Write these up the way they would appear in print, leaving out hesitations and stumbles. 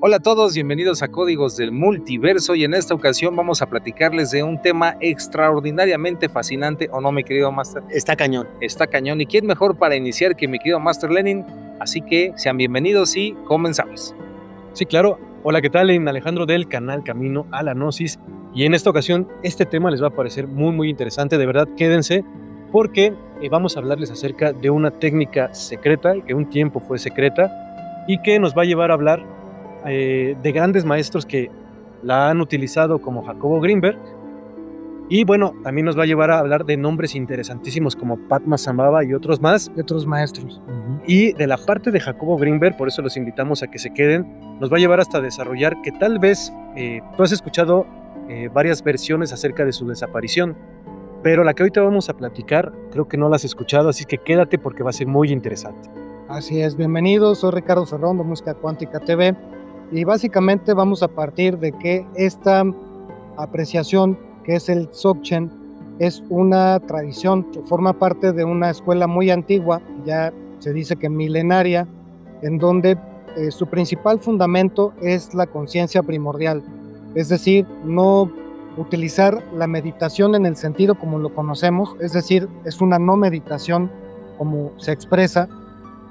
Hola a todos, bienvenidos a Códigos del Multiverso y en esta ocasión vamos a platicarles de un tema extraordinariamente fascinante, ¿o no, mi querido Master? Está cañón. Está cañón, y quién mejor para iniciar que mi querido Master Lenin, así que sean bienvenidos y comenzamos. Sí, claro. Hola, ¿qué tal? Alejandro del canal Camino a la Gnosis, y en esta ocasión este tema les va a parecer muy interesante, de verdad quédense porque vamos a hablarles acerca de una técnica secreta, que un tiempo fue secreta y que nos va a llevar a hablar de grandes maestros que la han utilizado, como Jacobo Grinberg, y bueno, también nos va a llevar a hablar de nombres interesantísimos como Padmasambhava y otros más. Y otros maestros. Y de la parte de Jacobo Grinberg, por eso los invitamos a que se queden, nos va a llevar hasta desarrollar que tal vez tú has escuchado varias versiones acerca de su desaparición, pero la que ahorita vamos a platicar creo que no la has escuchado, así que quédate porque va a ser muy interesante. Así es, bienvenidos, soy Ricardo Ferrón de Música Cuántica TV y básicamente vamos a partir de que esta apreciación que es el Dzogchen es una tradición que forma parte de una escuela muy antigua, ya se dice que milenaria, en donde su principal fundamento es la conciencia primordial, es decir, no utilizar la meditación en el sentido como lo conocemos, es decir, es una no meditación como se expresa,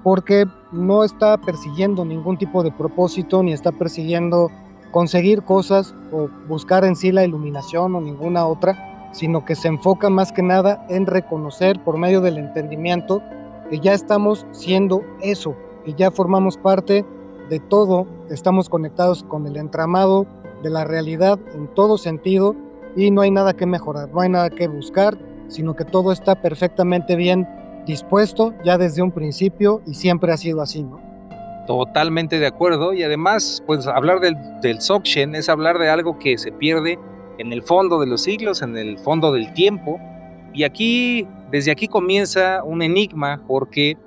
porque no está persiguiendo ningún tipo de propósito, ni está persiguiendo conseguir cosas o buscar en sí la iluminación o ninguna otra, sino que se enfoca más que nada en reconocer por medio del entendimiento que ya estamos siendo eso, que ya formamos parte de todo, estamos conectados con el entramado de la realidad en todo sentido y no hay nada que mejorar, no hay nada que buscar, sino que todo está perfectamente bien dispuesto ya desde un principio y siempre ha sido así, ¿no? Totalmente de acuerdo, y además, pues hablar del Dzogchen es hablar de algo que se pierde en el fondo de los siglos, en el fondo del tiempo, y desde aquí comienza un enigma, porque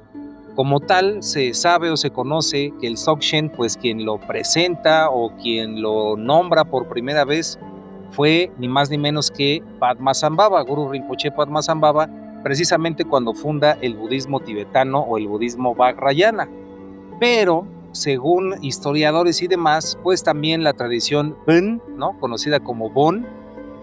como tal se sabe o se conoce que el Dzogchen, pues quien lo presenta o quien lo nombra por primera vez fue ni más ni menos que Padmasambhava, Guru Rinpoche Padmasambhava, precisamente cuando funda el budismo tibetano o el budismo Vajrayana. Pero, según historiadores y demás, pues también la tradición Bon, ¿no?, conocida como Bon,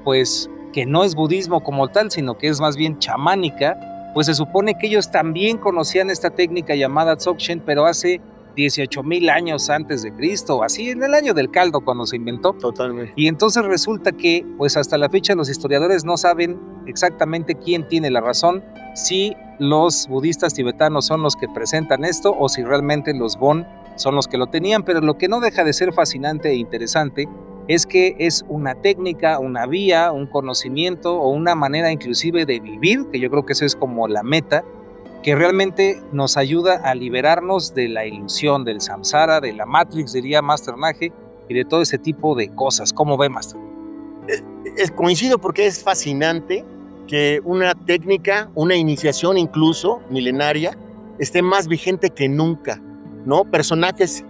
pues que no es budismo como tal, sino que es más bien chamánica, pues se supone que ellos también conocían esta técnica llamada Dzogchen, pero hace 18,000 años antes de Cristo, así en el año del caldo cuando se inventó. Totalmente. Y entonces resulta que, pues hasta la fecha los historiadores no saben exactamente quién tiene la razón, si los budistas tibetanos son los que presentan esto o si realmente los Bon son los que lo tenían, pero lo que no deja de ser fascinante e interesante es que es una técnica, una vía, un conocimiento o una manera inclusive de vivir, que yo creo que eso es como la meta, que realmente nos ayuda a liberarnos de la ilusión, del samsara, de la Matrix, diría Master Nage, y de todo ese tipo de cosas. ¿Cómo ve, Master? Coincido porque es fascinante que una técnica, una iniciación incluso milenaria, esté más vigente que nunca, ¿no? Personajes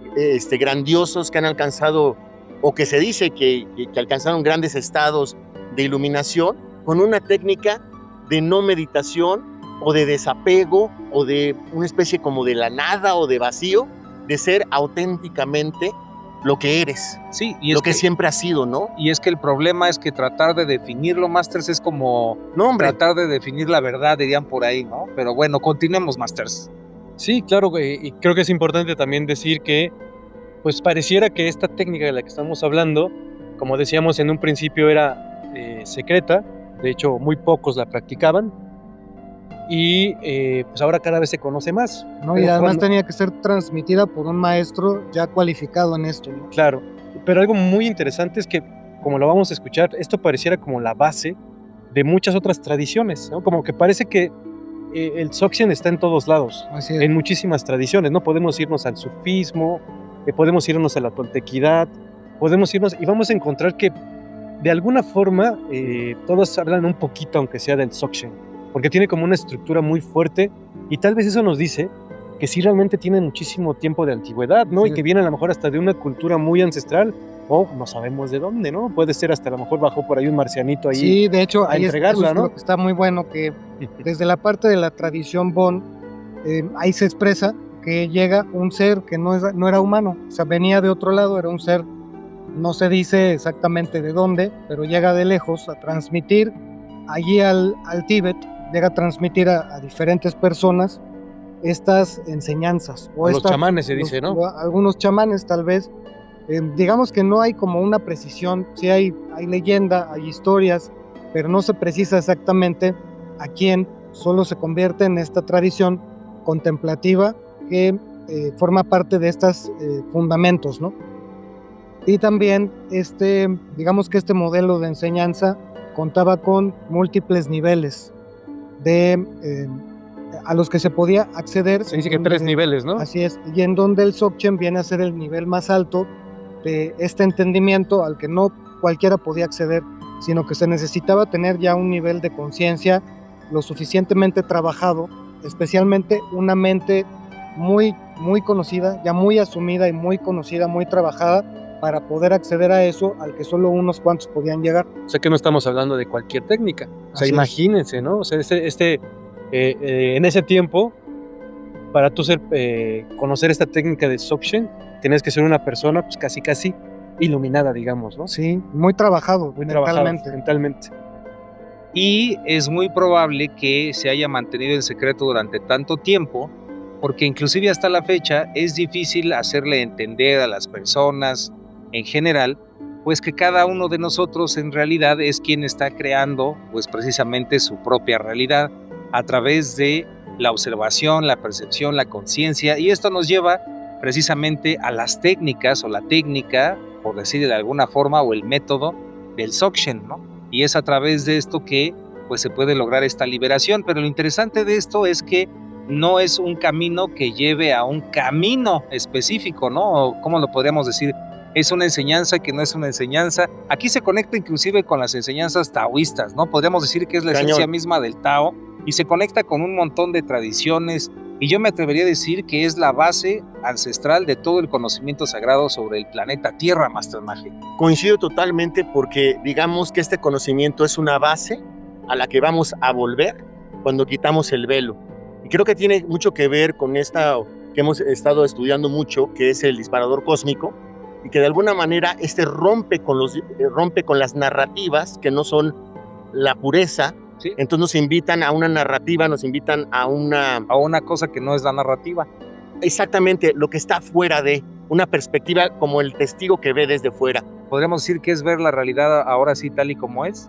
grandiosos que han alcanzado, o que se dice que alcanzaron grandes estados de iluminación, con una técnica de no meditación, o de desapego, o de una especie como de la nada o de vacío, de ser auténticamente lo que eres, sí, y lo que siempre has sido, ¿no? Y es que el problema es que tratar de definirlo, Masters, es como tratar de definir la verdad, dirían por ahí, ¿no? Pero bueno, continuemos, Masters. Sí, claro, y creo que es importante también decir que pues pareciera que esta técnica de la que estamos hablando, como decíamos en un principio, era secreta, de hecho muy pocos la practicaban, y pues ahora cada vez se conoce más, ¿no? Y además tenía que ser transmitida por un maestro ya cualificado en esto, ¿no? Claro, pero algo muy interesante es que, como lo vamos a escuchar, esto pareciera como la base de muchas otras tradiciones, ¿no? Como que parece que el Dzogchen está en todos lados, en muchísimas tradiciones, ¿no? Podemos irnos al sufismo, podemos irnos a la toltequidad, podemos irnos y vamos a encontrar que de alguna forma todos hablan un poquito, aunque sea del Dzogchen, porque tiene como una estructura muy fuerte y tal vez eso nos dice que sí realmente tiene muchísimo tiempo de antigüedad, ¿no? Sí. Y que viene a lo mejor hasta de una cultura muy ancestral, o no sabemos de dónde, ¿no? Puede ser hasta a lo mejor bajó por ahí un marcianito ahí. Sí, de hecho, ahí entregarla, ¿no? Está muy bueno que desde la parte de la tradición Bon, ahí se expresa que llega un ser que no era humano, o sea, venía de otro lado, era un ser, no se dice exactamente de dónde, pero llega de lejos a transmitir allí al Tíbet, llega a transmitir a diferentes personas estas enseñanzas. O los chamanes se dice, ¿no? Algunos chamanes tal vez. Digamos que no hay como una precisión, sí hay leyenda, hay historias, pero no se precisa exactamente a quién, solo se convierte en esta tradición contemplativa que forma parte de estos fundamentos, ¿no? Y también digamos que este modelo de enseñanza contaba con múltiples niveles a los que se podía acceder. Se dice que 3 niveles, ¿no? Así es, y en donde el Dzogchen viene a ser el nivel más alto de este entendimiento al que no cualquiera podía acceder, sino que se necesitaba tener ya un nivel de conciencia lo suficientemente trabajado, especialmente una mente muy, muy conocida, ya muy asumida y muy conocida, muy trabajada, para poder acceder a eso al que solo unos cuantos podían llegar. O sea que no estamos hablando de cualquier técnica. O sea, imagínense, ¿no? O sea, en ese tiempo, para tú conocer esta técnica de Dzogchen, tienes que ser una persona pues casi iluminada, digamos, ¿no? Sí, muy trabajado, mentalmente. Y es muy probable que se haya mantenido en secreto durante tanto tiempo, porque inclusive hasta la fecha es difícil hacerle entender a las personas en general, pues que cada uno de nosotros en realidad es quien está creando pues precisamente su propia realidad a través de la observación, la percepción, la conciencia, y esto nos lleva precisamente a las técnicas o la técnica, por decir de alguna forma, o el método del Dzogchen, ¿no? Y es a través de esto que pues se puede lograr esta liberación, pero lo interesante de esto es que no es un camino que lleve a un camino específico, ¿no? O, ¿cómo lo podríamos decir? Es una enseñanza que no es una enseñanza. Aquí se conecta inclusive con las enseñanzas taoístas, ¿no? Podríamos decir que es la esencia misma del Tao y se conecta con un montón de tradiciones, y yo me atrevería a decir que es la base ancestral de todo el conocimiento sagrado sobre el planeta Tierra, Master Magic. Coincido totalmente, porque digamos que este conocimiento es una base a la que vamos a volver cuando quitamos el velo. Y creo que tiene mucho que ver con esta que hemos estado estudiando mucho, que es el disparador cósmico, y que de alguna manera rompe con las narrativas que no son la pureza. ¿Sí? Entonces nos invitan a una narrativa, nos invitan a una cosa que no es la narrativa. Exactamente, lo que está fuera de una perspectiva, como el testigo que ve desde fuera. Podríamos decir que es ver la realidad ahora sí tal y como es.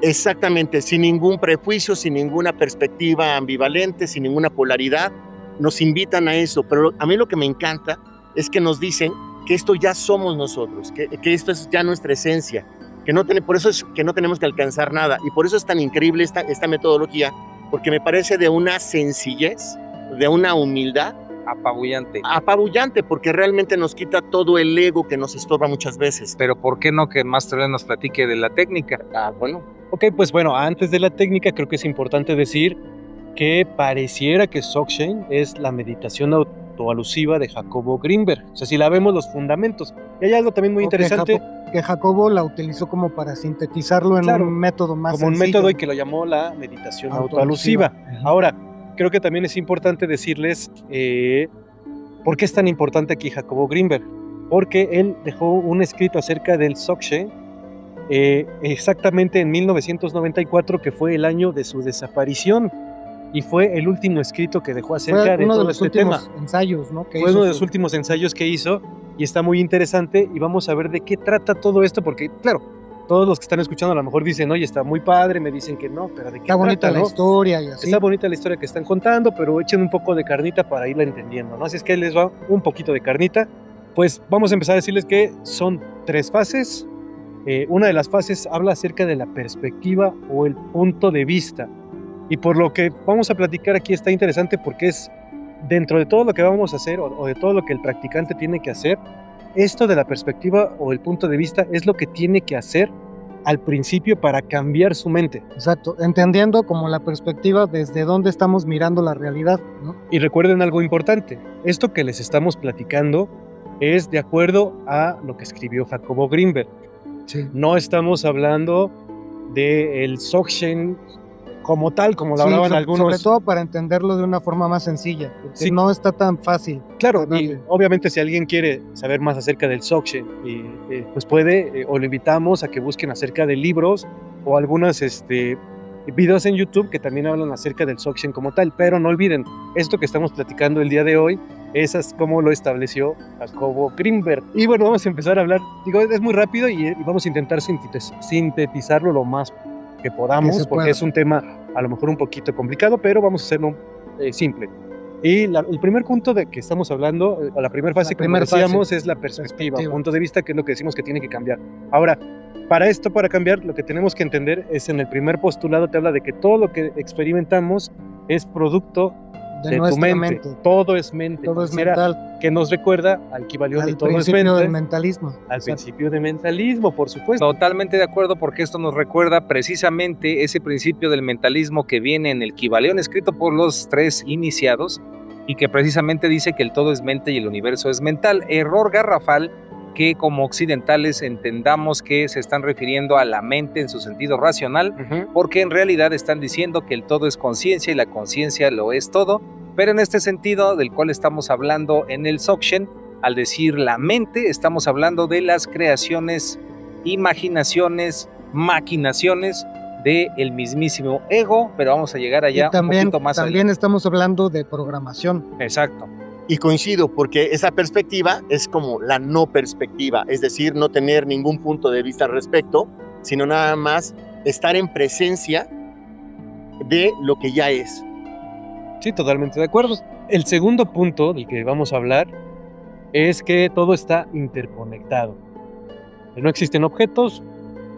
Exactamente, sin ningún prejuicio, sin ninguna perspectiva ambivalente, sin ninguna polaridad, nos invitan a eso. Pero a mí lo que me encanta es que nos dicen que esto ya somos nosotros, que esto es ya nuestra esencia, por eso es que no tenemos que alcanzar nada, y por eso es tan increíble esta metodología, porque me parece de una sencillez, de una humildad apabullante, porque realmente nos quita todo el ego que nos estorba muchas veces. Pero ¿por qué no que Master Len nos platique de la técnica? Ok, pues bueno, antes de la técnica creo que es importante decir que pareciera que Dzogchen es la meditación autoalusiva de Jacobo Grinberg. O sea, si la vemos, los fundamentos. Y hay algo también muy interesante. Que Jacobo la utilizó como para sintetizarlo en un método más como sencillo. Un método, y que lo llamó la meditación autoalusiva. Ahora, creo que también es importante decirles por qué es tan importante aquí Jacobo Grinberg. Porque él dejó un escrito acerca del Dzogchen exactamente en 1994, que fue el año de su desaparición. Y fue el último escrito que dejó acerca de todo este tema. Fue uno de los últimos ensayos, ¿no? Fue uno de los últimos ensayos que hizo, y está muy interesante, y vamos a ver de qué trata todo esto, porque claro, todos los que están escuchando a lo mejor dicen, oye, está muy padre, me dicen que no, pero ¿de qué está bonita la historia y así? Está bonita la historia que están contando, pero echen un poco de carnita para irla entendiendo, ¿no? Así es que les va un poquito de carnita. Pues vamos a empezar a decirles que son 3 fases. Una de las fases habla acerca de la perspectiva o el punto de vista. Y por lo que vamos a platicar aquí está interesante, porque es dentro de todo lo que vamos a hacer, o de todo lo que el practicante tiene que hacer, esto de la perspectiva o el punto de vista es lo que tiene que hacer al principio para cambiar su mente. Exacto, entendiendo como la perspectiva desde donde estamos mirando la realidad, ¿no? Y recuerden algo importante, esto que les estamos platicando es de acuerdo a lo que escribió Jacobo Grinberg. Sí. No estamos hablando del Dzogchen como tal, como lo Sí, hablaban algunos. sobre todo para entenderlo de una forma más sencilla, porque Sí. no está tan fácil. Claro, y Dale. obviamente si alguien quiere saber más acerca del Dzogchen, pues puede, o lo invitamos a que busquen acerca de libros o algunas videos en YouTube que también hablan acerca del Dzogchen como tal, pero no olviden, esto que estamos platicando el día de hoy, es como lo estableció Jacobo Grinberg. Y bueno, vamos a empezar a hablar, digo, es muy rápido y vamos a intentar sintetizarlo lo más que podamos, Que se porque pueda. es un tema a lo mejor un poquito complicado, pero vamos a hacerlo simple. Y el primer punto de que estamos hablando, la primera fase, como decíamos, es la perspectiva, punto de vista, que es lo que decimos que tiene que cambiar. Ahora, para cambiar, lo que tenemos que entender es, en el primer postulado te habla de que todo lo que experimentamos es producto de tu nuestra mente. Todo es mente. Todo es Quisiera mental. que nos recuerda al Kybalión y Al todo es principio mente. del mentalismo. Al Exacto. principio de mentalismo, por supuesto. Totalmente de acuerdo, porque esto nos recuerda precisamente ese principio del mentalismo que viene en el Kybalión, escrito por los 3 iniciados, y que precisamente dice que el todo es mente y el universo es mental. Error garrafal que como occidentales entendamos que se están refiriendo a la mente en su sentido racional, porque en realidad están diciendo que el todo es conciencia y la conciencia lo es todo, pero en este sentido del cual estamos hablando en el Dzogchen, al decir la mente, estamos hablando de las creaciones, imaginaciones, maquinaciones del mismísimo ego, pero vamos a llegar allá Y también, un poquito más también estamos hablando de programación. Exacto. Y coincido, porque esa perspectiva es como la no perspectiva, es decir, no tener ningún punto de vista al respecto, sino nada más estar en presencia de lo que ya es. Sí, totalmente de acuerdo. El segundo punto del que vamos a hablar es que todo está interconectado. No existen objetos,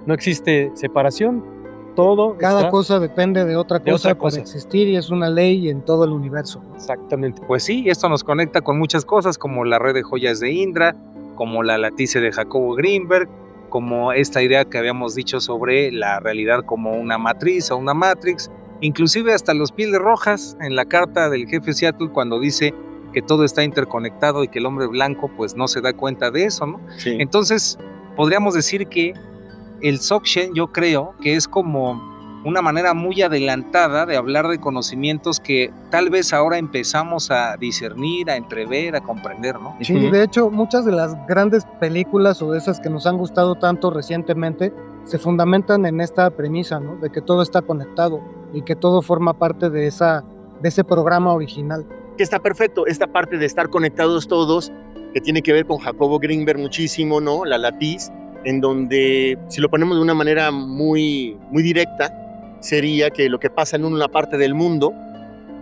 no existe separación, todo Cada está... cosa depende de otra cosa para cosa. existir, y es una ley en todo el universo. Exactamente. Pues sí, esto nos conecta con muchas cosas, como la red de joyas de Indra, como la latice de Jacobo Grinberg, como esta idea que habíamos dicho sobre la realidad como una matriz o una matrix, inclusive hasta los pieles rojas en la carta del jefe Seattle, cuando dice que todo está interconectado y que el hombre blanco pues no se da cuenta de eso, ¿no? Sí. Entonces, podríamos decir que el Dzogchen, yo creo que es como una manera muy adelantada de hablar de conocimientos que tal vez ahora empezamos a discernir, a entrever, a comprender, ¿no? Sí, de hecho, muchas de las grandes películas o de esas que nos han gustado tanto recientemente se fundamentan en esta premisa, ¿no? De que todo está conectado y que todo forma parte de ese programa original. Que está perfecto, esta parte de estar conectados todos, que tiene que ver con Jacobo Grinberg muchísimo, ¿no? La latiz, en donde, si lo ponemos de una manera muy, muy directa, sería que lo que pasa en una parte del mundo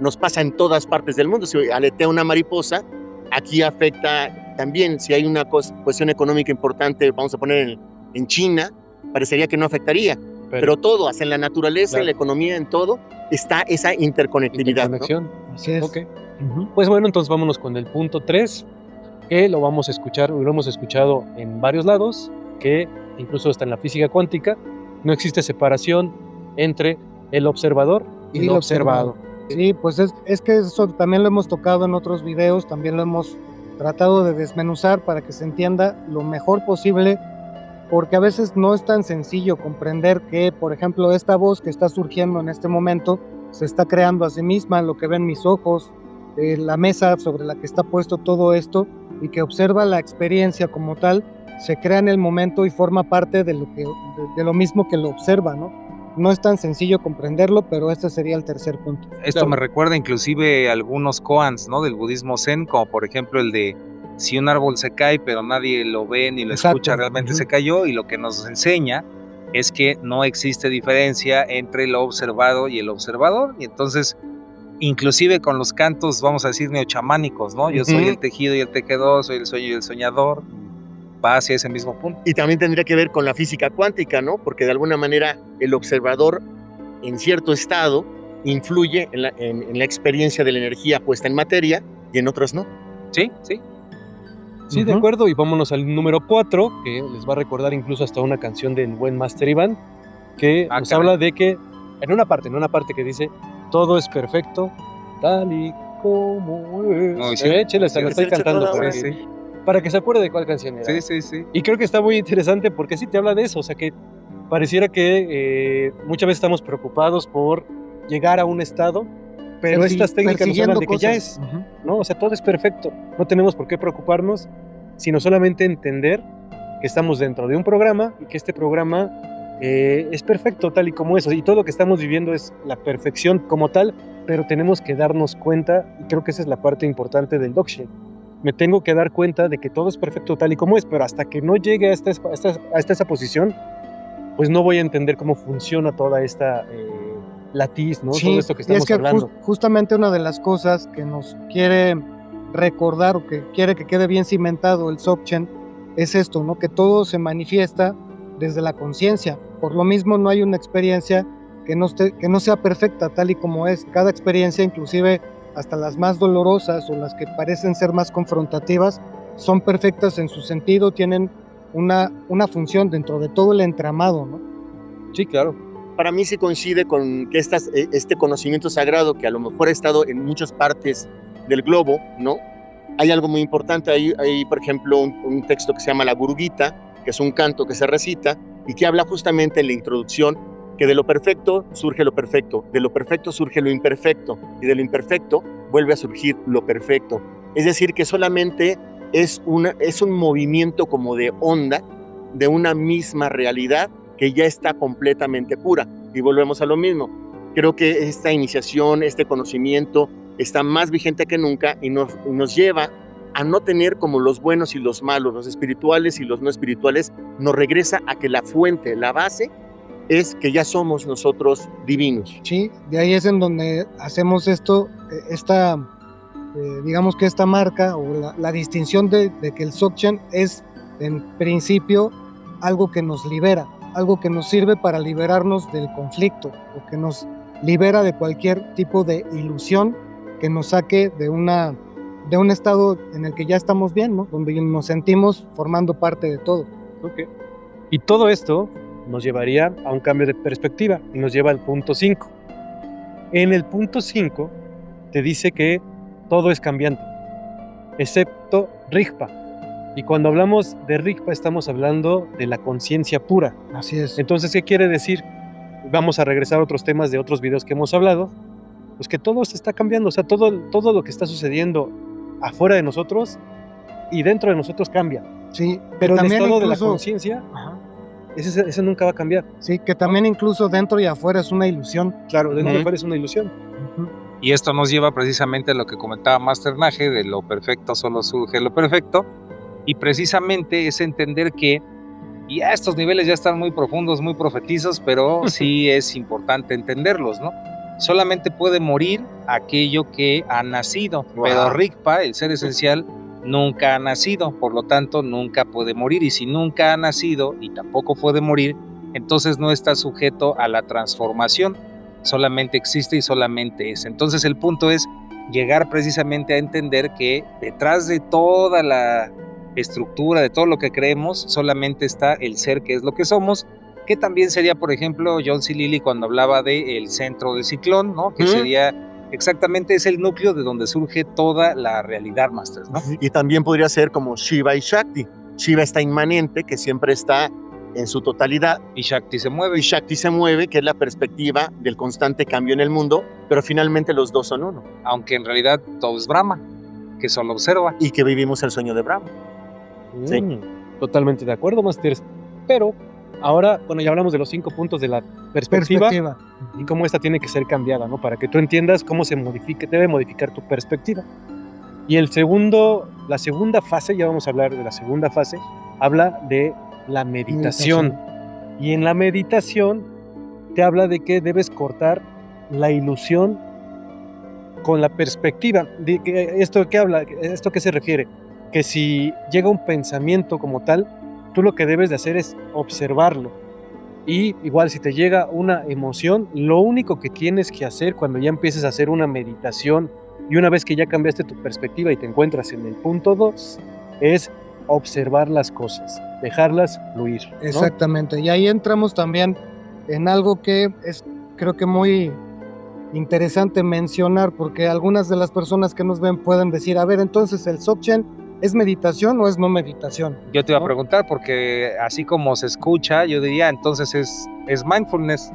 nos pasa en todas partes del mundo. Si aletea una mariposa, aquí afecta también. Si hay una cuestión económica importante, vamos a poner en China, parecería que no afectaría. Pero todo, hasta en la naturaleza, en la economía, en todo, está esa interconectividad, Interconexión. ¿no? Así es. Okay. Pues bueno, entonces vámonos con el punto 3, que lo vamos a escuchar, lo hemos escuchado en varios lados, que incluso hasta en la física cuántica, no existe separación entre el observador y lo observado. Sí, pues es que eso también lo hemos tocado en otros videos, también lo hemos tratado de desmenuzar para que se entienda lo mejor posible, porque a veces no es tan sencillo comprender que, por ejemplo, esta voz que está surgiendo en este momento se está creando a sí misma, lo que ven mis ojos, la mesa sobre la que está puesto todo esto, y que observa la experiencia como tal, se crea en el momento y forma parte de lo mismo que lo observa, ¿no? No es tan sencillo comprenderlo, pero este sería el tercer punto. Esto me recuerda inclusive algunos koans, ¿no? Del budismo zen, como por ejemplo el de si un árbol se cae pero nadie lo ve ni lo escucha, realmente se cayó, y lo que nos enseña es que no existe diferencia entre lo observado y el observador, y entonces inclusive con los cantos, vamos a decir, neochamánicos, ¿no? Yo soy el tejido y el tejedor, soy el sueño y el soñador, va hacia ese mismo punto. Y también tendría que ver con la física cuántica, ¿no? Porque de alguna manera el observador en cierto estado influye en la experiencia de la energía puesta en materia y en otras no. Sí, sí. Sí, de acuerdo, y vámonos al número 4, que les va a recordar incluso hasta una canción del buen Master Iván, que nos habla de que, en una parte que dice, todo es perfecto, tal y como es. No, sí. Échale, la estoy cantando para que se acuerde de cuál canción era. Sí. Y creo que está muy interesante porque sí te habla de eso, o sea que pareciera que muchas veces estamos preocupados por llegar a un estado, pero estas técnicas nos hablan de que ya es, ¿no? O sea, todo es perfecto. No tenemos por qué preocuparnos, sino solamente entender que estamos dentro de un programa y que este programa es perfecto tal y como es. Y todo lo que estamos viviendo es la perfección como tal, pero tenemos que darnos cuenta, y creo que esa es la parte importante del Dzogchen. Me tengo que dar cuenta de que todo es perfecto tal y como es, pero hasta que no llegue a esa posición, pues no voy a entender cómo funciona toda esta latiz, ¿no? Sí, todo esto que estamos hablando. Justamente una de las cosas que nos quiere recordar o que quiere que quede bien cimentado el Dzogchen es esto, ¿no? Que todo se manifiesta desde la conciencia. Por lo mismo no hay una experiencia que no sea perfecta tal y como es. Cada experiencia, inclusive hasta las más dolorosas o las que parecen ser más confrontativas, son perfectas en su sentido, tienen una función dentro de todo el entramado, ¿no? Sí, claro. Para mí sí coincide con que este conocimiento sagrado, que a lo mejor ha estado en muchas partes del globo, ¿no? Hay algo muy importante, hay por ejemplo un texto que se llama la Guru Gita, que es un canto que se recita y que habla justamente en la introducción que de lo perfecto surge lo perfecto, de lo perfecto surge lo imperfecto y de lo imperfecto vuelve a surgir lo perfecto. Es decir, que solamente es un movimiento como de onda de una misma realidad que ya está completamente pura. Y volvemos a lo mismo. Creo que esta iniciación, este conocimiento está más vigente que nunca y nos lleva a no tener como los buenos y los malos, los espirituales y los no espirituales. Nos regresa a que la fuente, la base, es que ya somos nosotros divinos. Sí, de ahí es en donde hacemos digamos que esta marca o la distinción de que el Dzogchen es en principio algo que nos libera, algo que nos sirve para liberarnos del conflicto o que nos libera de cualquier tipo de ilusión que nos saque de un estado en el que ya estamos bien, ¿no? Donde nos sentimos formando parte de todo. Okay. Y todo esto nos llevaría a un cambio de perspectiva y nos lleva al punto 5. En el punto 5 te dice que todo es cambiante, excepto Rigpa. Y cuando hablamos de Rigpa estamos hablando de la conciencia pura. Así es. Entonces, ¿qué quiere decir? Vamos a regresar a otros temas de otros videos que hemos hablado. Pues que todo se está cambiando, o sea, todo lo que está sucediendo afuera de nosotros y dentro de nosotros cambia. Sí, pero el también estado incluso, de la conciencia, ese nunca va a cambiar. Sí, que también incluso dentro y afuera es una ilusión. Claro, dentro y afuera es una ilusión. Y esto nos lleva precisamente a lo que comentaba Master Nage, de lo perfecto solo surge lo perfecto, y precisamente es entender que ya estos niveles ya están muy profundos, muy profetizos, pero sí es importante entenderlos, ¿no? Solamente puede morir aquello que ha nacido, pero Rigpa, el ser esencial, nunca ha nacido, por lo tanto nunca puede morir, y si nunca ha nacido y tampoco puede morir, entonces no está sujeto a la transformación, solamente existe y solamente es. Entonces el punto es llegar precisamente a entender que detrás de toda la estructura, de todo lo que creemos, solamente está el ser que es lo que somos, que también sería, por ejemplo, John C. Lilly cuando hablaba del centro de ciclón, ¿no? Que sería exactamente es el núcleo de donde surge toda la realidad, Masters, ¿no? Y también podría ser como Shiva y Shakti. Shiva está inmanente, que siempre está en su totalidad. Y Shakti se mueve. Y Shakti se mueve, que es la perspectiva del constante cambio en el mundo, pero finalmente los dos son uno. Aunque en realidad todo es Brahma, que solo observa. Y que vivimos el sueño de Brahma. Sí. Totalmente de acuerdo, Masters. Pero ahora, bueno, ya hablamos de los 5 puntos de la perspectiva. Y cómo esta tiene que ser cambiada, ¿no? Para que tú entiendas cómo se debe modificar tu perspectiva. Y la segunda fase, ya vamos a hablar de la segunda fase, habla de la meditación. Y en la meditación te habla de que debes cortar la ilusión con la perspectiva. ¿Esto qué se refiere? Que si llega un pensamiento como tal, tú lo que debes de hacer es observarlo. Y igual si te llega una emoción, lo único que tienes que hacer cuando ya empieces a hacer una meditación y una vez que ya cambiaste tu perspectiva y te encuentras en el punto 2, es observar las cosas, dejarlas fluir, ¿no? Exactamente, y ahí entramos también en algo que es creo que muy interesante mencionar, porque algunas de las personas que nos ven pueden decir, a ver, entonces el Dzogchen ¿es meditación o es no meditación? Yo te iba a preguntar, porque así como se escucha, yo diría, entonces es mindfulness.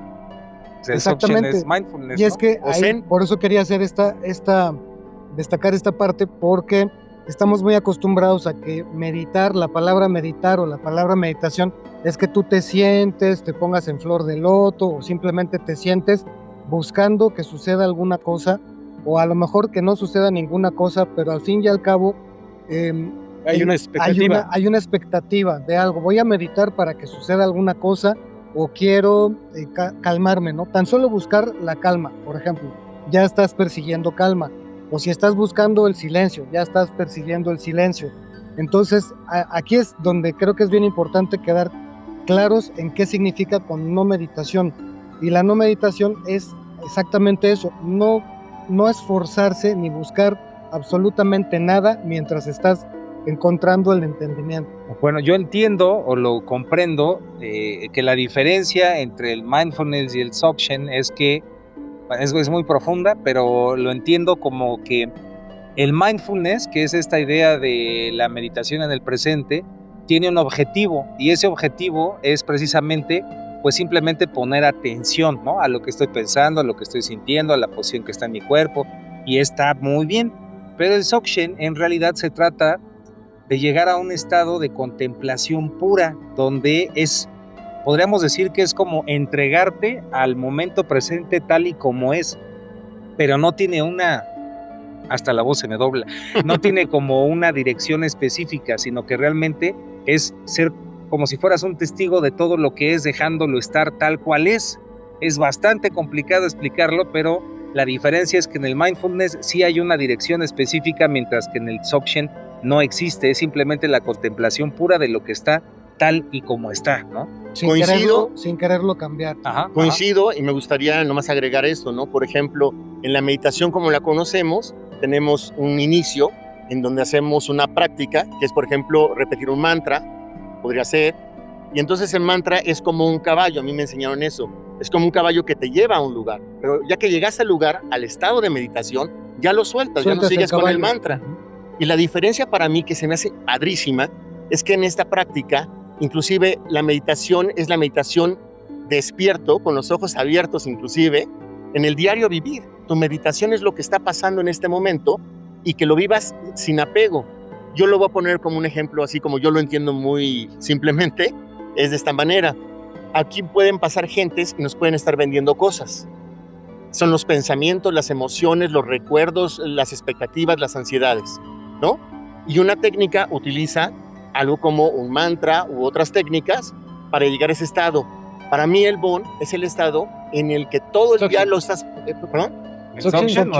El Dzogchen Exactamente. es mindfulness, Y es ¿no? que O ahí, zen. por eso quería hacer destacar esta parte, porque estamos muy acostumbrados a que meditar, la palabra meditar o la palabra meditación, es que tú te sientes, te pongas en flor de loto o simplemente te sientes buscando que suceda alguna cosa, o a lo mejor que no suceda ninguna cosa, pero al fin y al cabo Hay una expectativa. hay una expectativa de algo. Voy a meditar para que suceda alguna cosa o quiero calmarme, ¿no? Tan solo buscar la calma, por ejemplo, ya estás persiguiendo calma. O si estás buscando el silencio, ya estás persiguiendo el silencio. Entonces, aquí es donde creo que es bien importante quedar claros en qué significa con no meditación. Y la no meditación es exactamente eso, no esforzarse ni buscar absolutamente nada mientras estás encontrando el entendimiento. Bueno, yo entiendo o lo comprendo que la diferencia entre el mindfulness y el Dzogchen es que es muy profunda, pero lo entiendo como que el mindfulness, que es esta idea de la meditación en el presente, tiene un objetivo, y ese objetivo es precisamente pues simplemente poner atención, ¿no? A lo que estoy pensando, a lo que estoy sintiendo, a la posición que está en mi cuerpo, y está muy bien. Pero el Dzogchen en realidad se trata de llegar a un estado de contemplación pura, donde podríamos decir que es como entregarte al momento presente tal y como es, pero no tiene hasta la voz se me dobla, no tiene como una dirección específica, sino que realmente es ser como si fueras un testigo de todo lo que es, dejándolo estar tal cual es. Es bastante complicado explicarlo, pero la diferencia es que en el mindfulness sí hay una dirección específica, mientras que en el Dzogchen no existe, es simplemente la contemplación pura de lo que está tal y como está, ¿no? Sin quererlo cambiar. Ajá, Coincido, y me gustaría nomás agregar esto, ¿no? Por ejemplo, en la meditación como la conocemos, tenemos un inicio en donde hacemos una práctica, que es, por ejemplo, repetir un mantra, podría ser, y entonces el mantra es como un caballo, a mí me enseñaron eso, es como un caballo que te lleva a un lugar, pero ya que llegas al lugar, al estado de meditación, ya lo sueltas, ya no sigues con el mantra. Y la diferencia para mí que se me hace padrísima es que en esta práctica, inclusive la meditación es la meditación despierto, con los ojos abiertos inclusive, en el diario vivir. Tu meditación es lo que está pasando en este momento y que lo vivas sin apego. Yo lo voy a poner como un ejemplo, así como yo lo entiendo muy simplemente, es de esta manera. Aquí pueden pasar gentes y nos pueden estar vendiendo cosas. Son los pensamientos, las emociones, los recuerdos, las expectativas, las ansiedades, ¿no? Y una técnica utiliza algo como un mantra u otras técnicas para llegar a ese estado. Para mí el Bon es el estado en el que todo el día lo estás... ¿Perdón? El Dzogchen,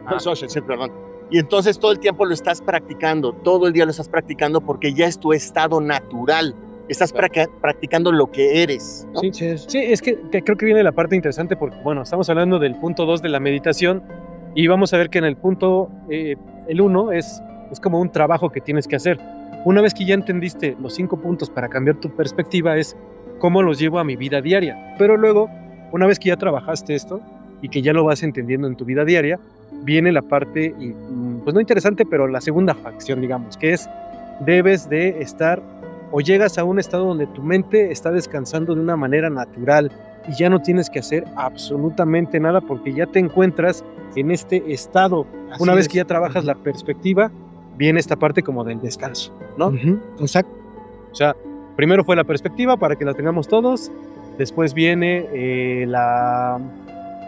El Dzogchen, sí, perdón. Y entonces todo el tiempo lo estás practicando, todo el día lo estás practicando porque ya es tu estado natural. Estás practicando lo que eres, ¿no? Sí, es que creo que viene la parte interesante porque, bueno, estamos hablando del punto 2 de la meditación y vamos a ver que en el punto, el 1 es como un trabajo que tienes que hacer. Una vez que ya entendiste los 5 puntos para cambiar tu perspectiva es cómo los llevo a mi vida diaria. Pero luego, una vez que ya trabajaste esto y que ya lo vas entendiendo en tu vida diaria, viene la parte, pues no interesante, pero la segunda facción, digamos, que es debes de estar o llegas a un estado donde tu mente está descansando de una manera natural y ya no tienes que hacer absolutamente nada porque ya te encuentras en este estado. Una vez que ya trabajas la perspectiva, viene esta parte como del descanso, ¿no? Exacto. O sea, primero fue la perspectiva para que la tengamos todos, después viene la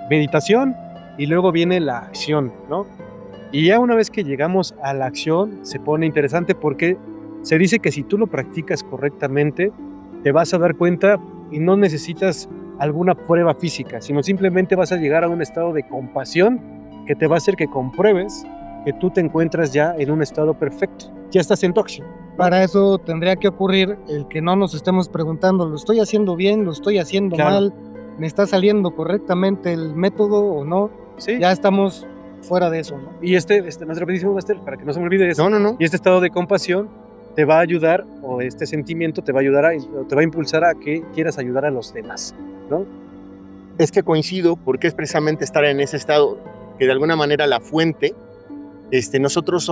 meditación y luego viene la acción, ¿no? Y ya una vez que llegamos a la acción se pone interesante porque se dice que si tú lo practicas correctamente, te vas a dar cuenta y no necesitas alguna prueba física, sino simplemente vas a llegar a un estado de compasión que te va a hacer que compruebes que tú te encuentras ya en un estado perfecto. Ya estás en Dzogchen. Para eso tendría que ocurrir el que no nos estemos preguntando, ¿lo estoy haciendo bien? ¿Lo estoy haciendo mal? ¿Me está saliendo correctamente el método o no? Sí. Ya estamos fuera de eso, ¿no? Y más rapidísimo, Master, para que no se me olvide eso. No. Y este estado de compasión te va a ayudar, o este sentimiento te va a ayudar, te va a impulsar a que quieras ayudar a los demás, ¿no? Es que coincido porque es precisamente estar en ese estado que de alguna manera la fuente, nosotros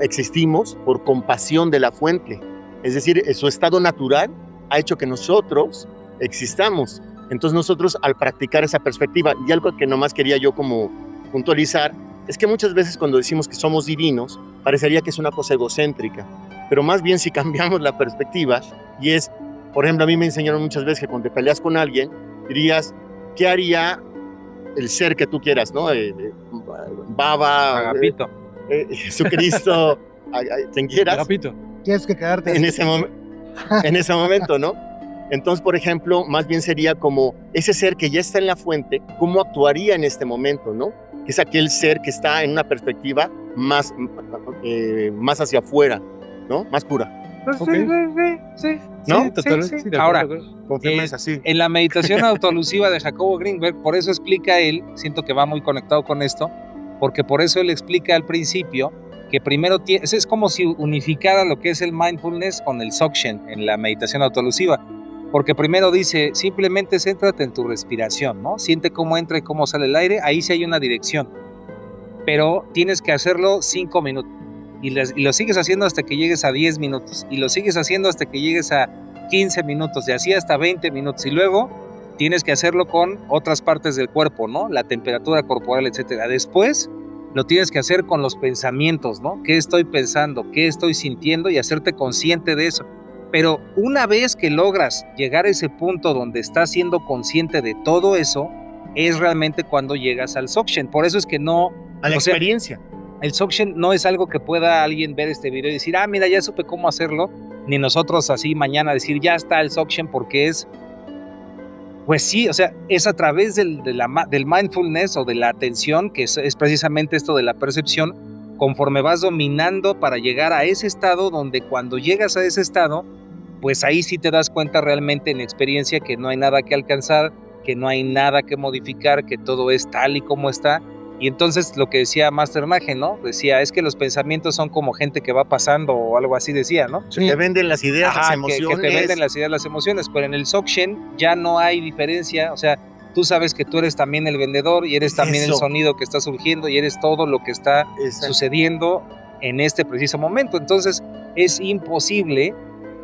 existimos por compasión de la fuente. Es decir, su estado natural ha hecho que nosotros existamos. Entonces nosotros al practicar esa perspectiva, y algo que nomás quería yo como puntualizar, es que muchas veces cuando decimos que somos divinos, parecería que es una cosa egocéntrica, pero más bien si cambiamos la perspectiva, y es, por ejemplo, a mí me enseñaron muchas veces que cuando te peleas con alguien, dirías, ¿qué haría el ser que tú quieras, ¿no? Baba, Agapito. Jesucristo, quien quieras. Agapito. Tienes que quedarte En ese momento, ¿no? Entonces, por ejemplo, más bien sería como ese ser que ya está en la fuente, ¿cómo actuaría en este momento, no? Que es aquel ser que está en una perspectiva más hacia afuera, ¿no? Más pura. Okay. Sí. ¿No? Sí, Totalmente. sí. Sí, de Ahora, acuerdo. Confirma, es así. en la meditación autoalusiva de Jacobo Greenberg, por eso explica él, siento que va muy conectado con esto, porque por eso él explica al principio que primero es como si unificara lo que es el mindfulness con el Dzogchen en la meditación autoalusiva. Porque primero dice, simplemente céntrate en tu respiración, ¿no? Siente cómo entra y cómo sale el aire, ahí sí hay una dirección. Pero tienes que hacerlo 5 minutos. Y lo sigues haciendo hasta que llegues a 10 minutos. Y lo sigues haciendo hasta que llegues a 15 minutos. Y así hasta 20 minutos. Y luego tienes que hacerlo con otras partes del cuerpo, ¿no? La temperatura corporal, etc. Después lo tienes que hacer con los pensamientos, ¿no? ¿Qué estoy pensando? ¿Qué estoy sintiendo? Y hacerte consciente de eso. Pero una vez que logras llegar a ese punto donde estás siendo consciente de todo eso, es realmente cuando llegas al Dzogchen. Por eso es que no... A la experiencia. El Dzogchen no es algo que pueda alguien ver este video y decir, ah, mira, ya supe cómo hacerlo, ni nosotros así mañana decir, ya está el Dzogchen, porque es... Pues sí, o sea, es a través del mindfulness o de la atención, que es precisamente esto de la percepción, conforme vas dominando para llegar a ese estado donde cuando llegas a ese estado, pues ahí sí te das cuenta realmente en experiencia que no hay nada que alcanzar, que no hay nada que modificar, que todo es tal y como está. Y entonces lo que decía Master Nage, ¿no? Decía, es que los pensamientos son como gente que va pasando o algo así decía, ¿no? Sí. Te venden las ideas, las emociones. Que te venden las ideas, las emociones, pero en el Dzogchen ya no hay diferencia, o sea, tú sabes que tú eres también el vendedor y eres también el sonido que está surgiendo y eres todo lo que está sucediendo en este preciso momento. Entonces es imposible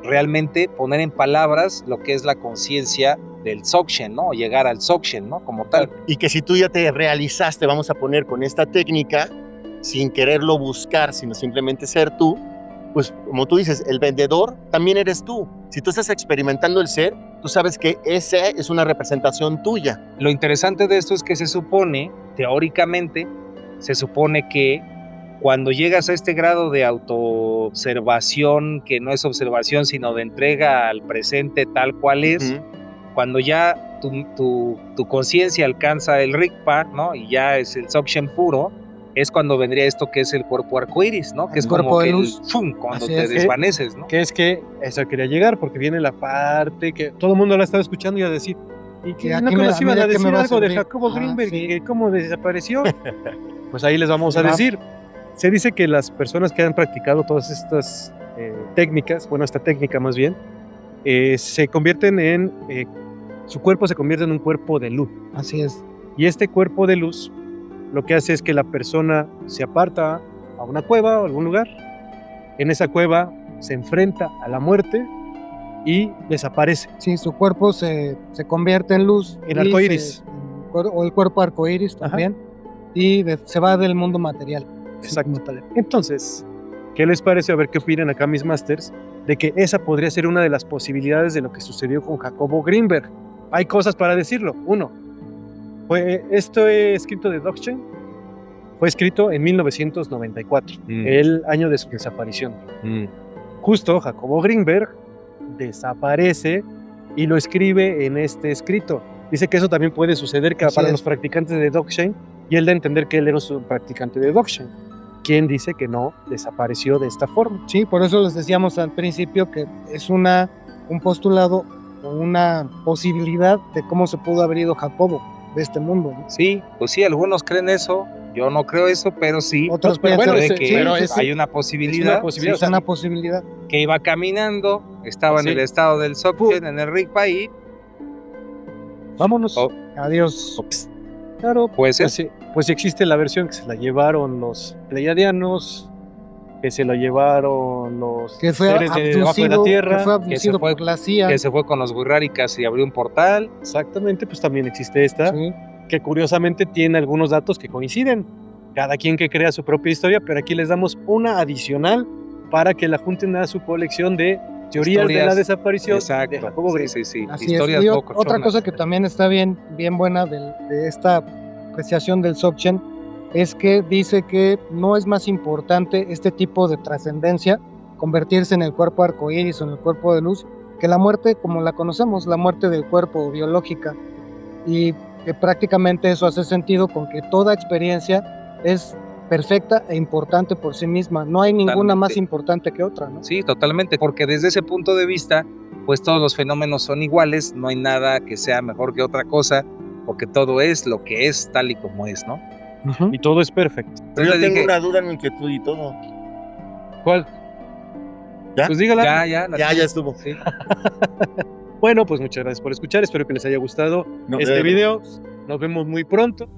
realmente poner en palabras lo que es la conciencia del Dzogchen, ¿no? O llegar al Dzogchen, ¿no? Como tal. Y que si tú ya te realizaste, vamos a poner con esta técnica, sin quererlo buscar, sino simplemente ser tú, pues como tú dices, el vendedor también eres tú. Si tú estás experimentando el ser, tú sabes que esa es una representación tuya. Lo interesante de esto es que se supone, teóricamente, se supone que cuando llegas a este grado de autoobservación, que no es observación, sino de entrega al presente tal cual es, cuando ya tu conciencia alcanza el Rigpa, ¿no? Y ya es el Dzogchen puro, es cuando vendría esto que es el cuerpo arcoíris, ¿no? Que es como que luz. Cuando te desvaneces, ¿no? Que es que eso quería llegar, porque viene la parte que todo el mundo la estaba escuchando y a decir, y que no nos iban a decir algo de Jacobo Greenberg y cómo desapareció. Pues ahí les vamos a decir. Se dice que las personas que han practicado todas estas técnicas, bueno, esta técnica más bien, se convierten en, su cuerpo se convierte en un cuerpo de luz. Así es. Y este cuerpo de luz lo que hace es que la persona se aparta a una cueva o algún lugar. En esa cueva se enfrenta a la muerte y desaparece. Sí, su cuerpo se convierte en luz. En arcoíris. O el cuerpo arcoíris también. Y se va del mundo material. Exacto. Entonces, ¿qué les parece? A ver qué opinan acá mis masters, de que esa podría ser una de las posibilidades de lo que sucedió con Jacobo Greenberg. Hay cosas para decirlo. Uno, esto escrito de Dzogchen fue escrito en 1994, el año de su desaparición. Justo Jacobo Greenberg desaparece y lo escribe en este escrito. Dice que eso también puede suceder para los practicantes de Dzogchen, y él da a entender que él era un practicante de Dzogchen. ¿Quién dice que no desapareció de esta forma? Sí, por eso les decíamos al principio que es un postulado o una posibilidad de cómo se pudo haber ido Jacobo de este mundo, ¿no? Sí, pues sí, algunos creen eso, yo no creo eso, pero sí. Otros piensan que hay una posibilidad. Es una posibilidad. Que iba caminando, estaba en el estado del Dzogchen, en el Rigpa y... Vámonos. Adiós. Claro, pues si existe la versión que se la llevaron los pleiadianos, que se lo llevaron los que fue seres de debajo de la tierra, que fue abducido por la CIA. Que se fue con los Wixárikas y abrió un portal. Exactamente, pues también existe esta, Sí. que curiosamente tiene algunos datos que coinciden. Cada quien que crea su propia historia, pero aquí les damos una adicional para que la junten a su colección de teorías de la desaparición de Jacobo Green. Sí. Así Historias es. Y locochonas. otra cosa que también está bien buena de esta apreciación del Dzogchen es que dice que no es más importante este tipo de trascendencia, convertirse en el cuerpo arcoíris o en el cuerpo de luz, que la muerte como la conocemos, la muerte del cuerpo biológica. Y que prácticamente eso hace sentido con que toda experiencia es perfecta e importante por sí misma. No hay ninguna Totalmente. más importante que otra, ¿no? Sí, totalmente, porque desde ese punto de vista, pues todos los fenómenos son iguales, no hay nada que sea mejor que otra cosa, porque todo es lo que es tal y como es, ¿no? Ujú. Y todo es perfecto. Pero yo Entonces tengo dije, una duda, una inquietud y todo. ¿Cuál? ¿Ya? Pues dígala. Ya estuvo. Sí. Bueno, pues muchas gracias por escuchar. Espero que les haya gustado No, este video. Nos vemos muy pronto.